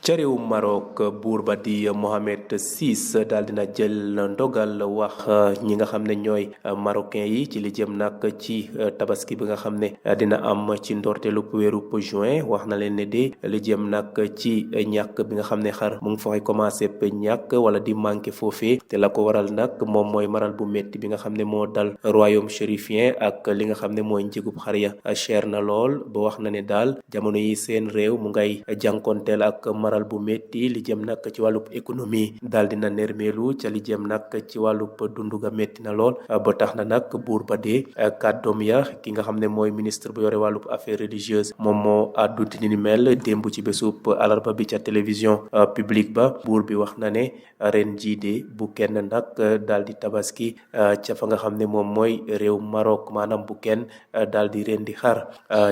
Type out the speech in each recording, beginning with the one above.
ca réew Maroc buur ba di Mohamed VI daal dina jël ndogal wax ñi nga xam ne ñooy marocain yi ci li jëm nag ci tabaski bi nga xam ne dina am ci ndorteelu weeru juin wax na leen ne de li jëm nag ci ñàkk bi nga xam ne xar mu ngi fay commencé ñàkk wala di manqué foofee te la ko waral nag moom mooy maral bu métti bi nga xam ne moo dal royaume chérifien ak li nga xam ne mooy njëgub xar ya cher na lool ba wax na ne daal jamono yi seen réew mu ngay jànkonteel ak maral bu métti li jëm nag ci wàllub économie daal dina nermeelu ca li jëm nag ci wàllub dundu ga métti na lool ba tax na nag buur ba dee kàddoom ya ki nga xam ne mooy ministre bu yore wàllub affaires religieuses moom moo àddu di ni mel démb ci bésub alarba bi ca télévision publique ba buur bi wax na ne ren jii de bu kenn nag daal di tabaski ca fa nga xam ne moom mooy réew Maroc maanaam bu kenn daal di ren di xar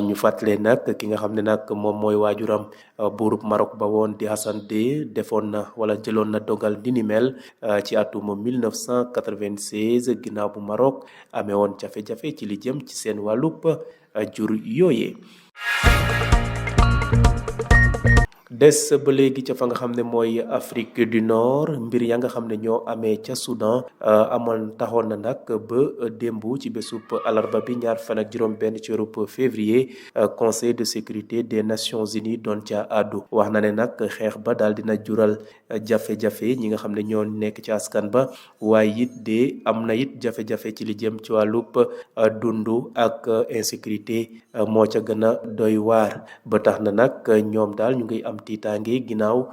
ñu fàttale nag ki nga xam ne nag moom mooy waajuram buurub Maroc ba woon di Hassan II defoon na wala jëloon na dogal di ni mel ci atum 1996 ginnaaw bu Maroc amee woon jafe-jafe ci li jëm ci seen wàllub jur yooyee. des ba léegi ca fa nga xam ne mooy Afrique du Nord mbir ya nga xam ne ñoo amee ca Soudan amoon taxoon na nag ba démb ci bésub alarba bi ñaar fan ak juróom benn ci weeru février conseil de sécurité des nations unies doon ca àddu wax na ne nag xeex ba daal dina jural jafe-jafe ñi nga xam ne ñoo nekk ci askan ba waaye it de am na it jafe-jafe ci li jëm ci wàllub dundu ak insécurité moo ca gën a doy waar ba tax na nag ñoom daal ñu ngi am tiitaange ginnaaw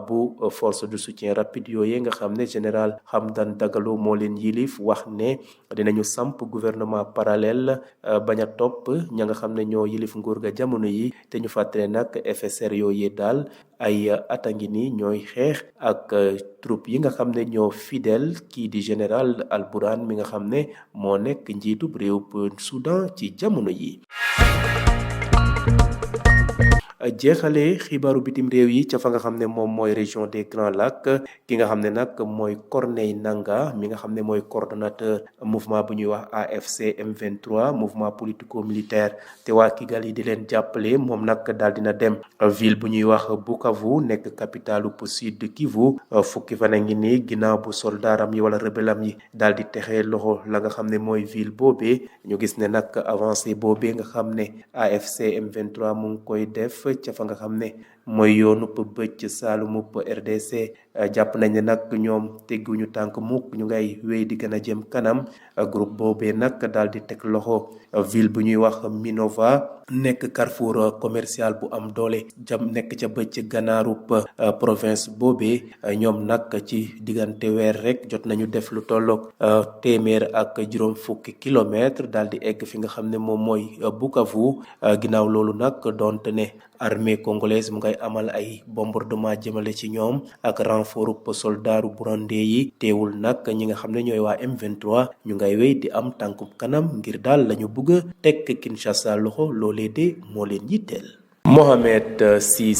bu force de soutien rapide yooyu nga xam ne général Hamdan Dagalo moo leen yilif wax ne dinañu samp gouvernement parallèle bañ a topp ña nga xam ne ñoo yilif nguur ga jamono yi te ñu fàttale nag FSR yooyu daal ay ata ngi ni ñooy xeex ak troupe yi nga xam ne ñoo fidèle kii di général Al Burhan mi nga xam ne moo nekk njiitub réew Soudan ci jamono yi. jeexale xibaaru bitim réew yi ca fa nga xam ne moom mooy région des Grands Lacs ki nga xam ne nag mooy Corneille Nangaa mi nga xam ne mooy coordonnateur mouvement bu ñuy wax AFC M23 mouvement politico-militaire te waa Kigali di leen jàppale moom nag daal dina dem ville bu ñuy wax Bukavu nekk capitalu Sud Kivu fukki fan a ngi nii ginnaaw bu soldaaram yi wala rebellam yi daal di texee loxo la nga xam ne mooy ville boobee ñu gis ne nag avancé boobee nga xam ne AFC M23 mu ngi koy def ca fa nga xam ne mooy yoonu bëcc saalumub RDC jàpp nañ ne nag ñoom tegguñu tànk mukk ñu ngay wéy di gën a jëm kanam groupe boobee nag daal di teg loxo ville bu ñuy wax Minova nekk carrefour commercial bu am doole jam nekk ca bëcc ganaarub province boobee ñoom nag ci diggante weer rek jot nañu def lu tolloog téeméer ak juróom fukki kilomètre daal di egg fi nga xam ne moom mooy Bukavu ginnaaw loolu nag donte ne armée congolaise mu ngay amal ay bombardement jëmale ci ñoom ak renfort soldaaru burandais yi teewul nag ñi nga xam ne ñooy waa M23 ñu ngay wéy di am tànkum kanam ngir daal lañu bëgg a tekk Kinshasa loxo loolee de moo leen yitteel. Mohamed VI,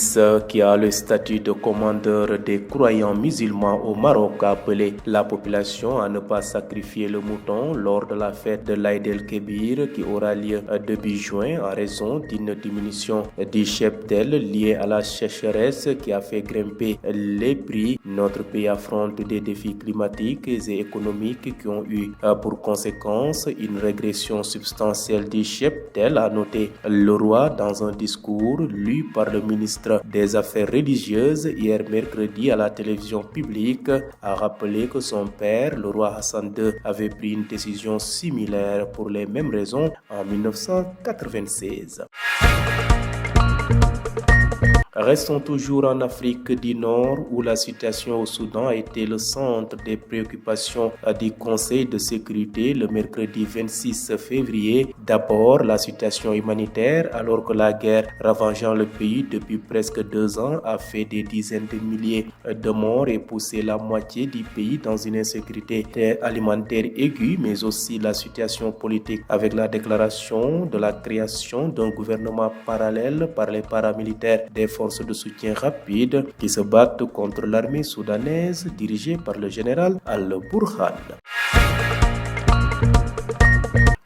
qui a le statut de commandeur des croyants musulmans au Maroc, a appelé la population à ne pas sacrifier le mouton lors de la fête de l'Aïd el-Kébir qui aura lieu début juin en raison d'une diminution du cheptel liée à la sécheresse qui a fait grimper les prix. Notre pays affronte des défis climatiques et économiques qui ont eu pour conséquence une régression substantielle du cheptel, a noté le roi dans un discours lu par le ministre des Affaires religieuses hier mercredi à la télévision publique, a rappelé que son père, le roi Hassan II, avait pris une décision similaire pour les mêmes raisons en 1996. Restons toujours en Afrique du Nord où la situation au Soudan a été le centre des préoccupations du Conseil de sécurité le mercredi 26 février. D'abord, la situation humanitaire alors que la guerre ravageant le pays depuis presque 2 ans a fait des dizaines de milliers de morts et poussé la moitié du pays dans une insécurité alimentaire aiguë, mais aussi la situation politique avec la déclaration de la création d'un gouvernement parallèle par les paramilitaires des forces de soutien rapide qui se battent contre l'armée soudanaise dirigée par le général Al Burhan.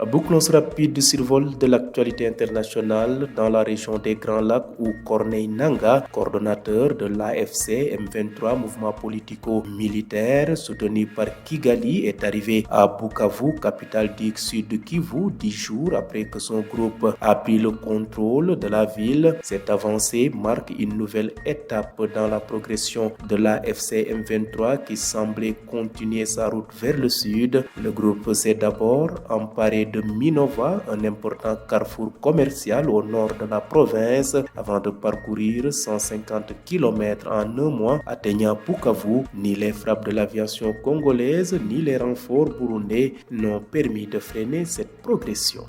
Bouclons ce rapide survol de l'actualité internationale dans la région des Grands Lacs où Corneille Nangaa, coordonnateur de l'AFC M23, mouvement politico-militaire soutenu par Kigali, est arrivé à Bukavu, capitale du Sud Kivu, 10 jours après que son groupe a pris le contrôle de la ville. Cette avancée marque une nouvelle étape dans la progression de l'AFC M23 qui semblait continuer sa route vers le sud. Le groupe s'est d'abord emparé de Minova, un important carrefour commercial au nord de la province, avant de parcourir 150 km en un mois, atteignant Bukavu. Ni les frappes de l'aviation congolaise ni les renforts burundais n'ont permis de freiner cette progression.